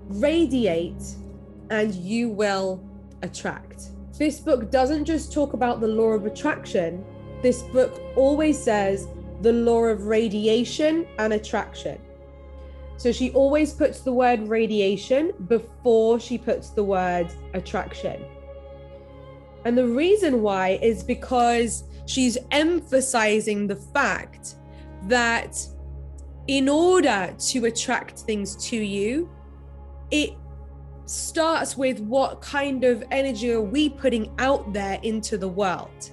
radiate and you will attract. This book doesn't just talk about the law of attraction. This book always says the law of radiation and attraction. So she always puts the word radiation before she puts the word attraction. And the reason why is because she's emphasizing the fact that in order to attract things to you, it starts with what kind of energy are we putting out there into the world.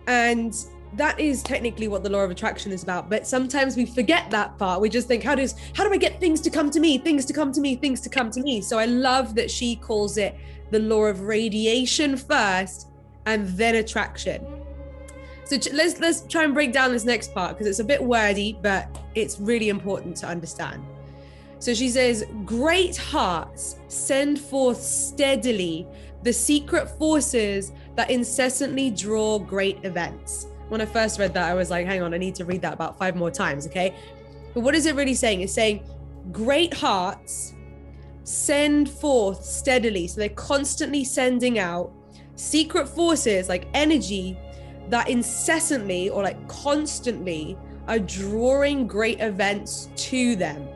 And that is technically what the law of attraction is about. But sometimes we forget that part. We just think, how do I get things to come to me, things to come to me, things to come to me? So I love that she calls it the law of radiation first and then attraction. So let's try and break down this next part because it's a bit wordy, but it's really important to understand. So she says, great hearts send forth steadily the secret forces that incessantly draw great events. When I first read that, I was like, hang on, I need to read that about 5 more times, okay? But what is it really saying? It's saying great hearts send forth steadily. So they're constantly sending out secret forces like energy that incessantly or like constantly are drawing great events to them.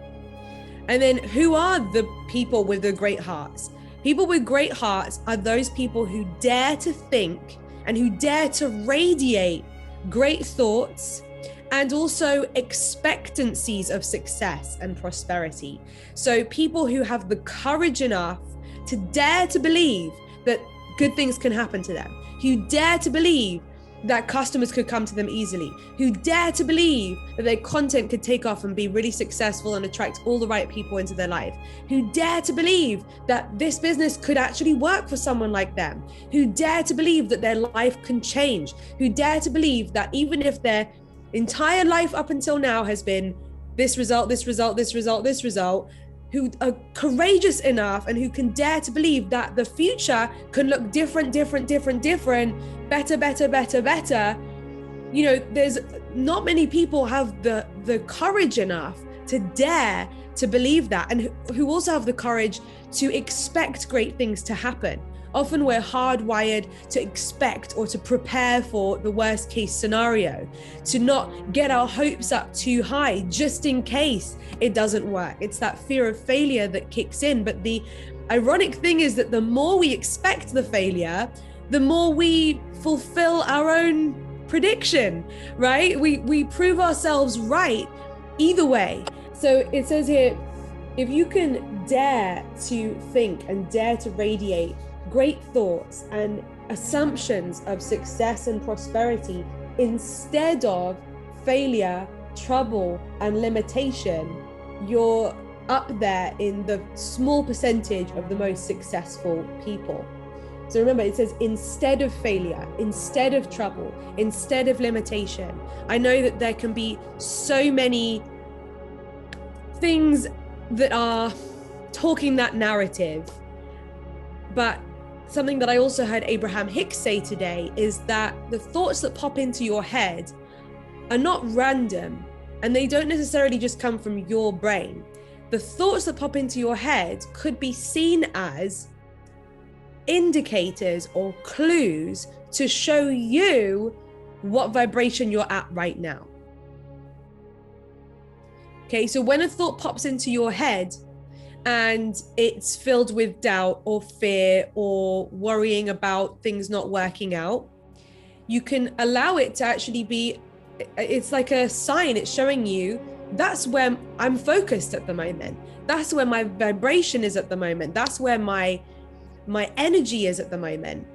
And then who are the people with the great hearts? People with great hearts are those people who dare to think and who dare to radiate great thoughts and also expectancies of success and prosperity. So people who have the courage enough to dare to believe that good things can happen to them, who dare to believe that customers could come to them easily, who dare to believe that their content could take off and be really successful and attract all the right people into their life, who dare to believe that this business could actually work for someone like them, who dare to believe that their life can change, who dare to believe that even if their entire life up until now has been this result, this result, this result, this result, who are courageous enough and who can dare to believe that the future can look different, better. You know, there's not many people have the courage enough to dare to believe that, and who also have the courage to expect great things to happen. Often we're hardwired to expect or to prepare for the worst case scenario, to not get our hopes up too high just in case it doesn't work. It's that fear of failure that kicks in. But the ironic thing is that the more we expect the failure, the more we fulfill our own prediction, right? We prove ourselves right either way. So it says here, if you can dare to think and dare to radiate great thoughts and assumptions of success and prosperity instead of failure, trouble, and limitation, you're up there in the small percentage of the most successful people. So remember, it says instead of failure, instead of trouble, instead of limitation. I know that there can be so many things that are talking that narrative, but something that I also heard Abraham Hicks say today is that the thoughts that pop into your head are not random, and they don't necessarily just come from your brain. The thoughts that pop into your head could be seen as indicators or clues to show you what vibration you're at right now. Okay, so when a thought pops into your head and it's filled with doubt or fear or worrying about things not working out, you can allow it to actually be, it's like a sign. It's showing you that's where I'm focused at the moment. That's where my vibration is at the moment. That's where my energy is at the moment.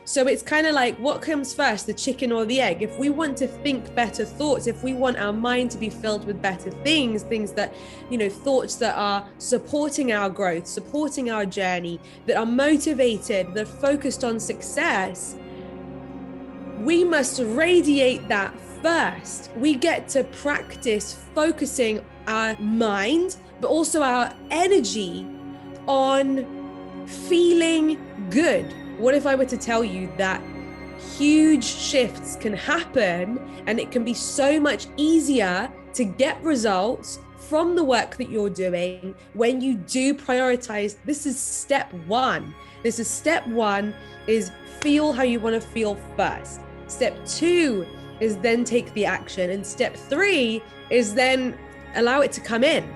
So it's kind of like, what comes first, the chicken or the egg? If we want to think better thoughts, if we want our mind to be filled with better things that, you know, thoughts that are supporting our growth, supporting our journey, that are motivated, that are focused on success, we must radiate that first. We get to practice focusing our mind, but also our energy on feeling good. What if I were to tell you that huge shifts can happen and it can be so much easier to get results from the work that you're doing, when you do prioritize, this is step one. This is step one, is feel how you want to feel first. Step two is then take the action. And step three is then allow it to come in.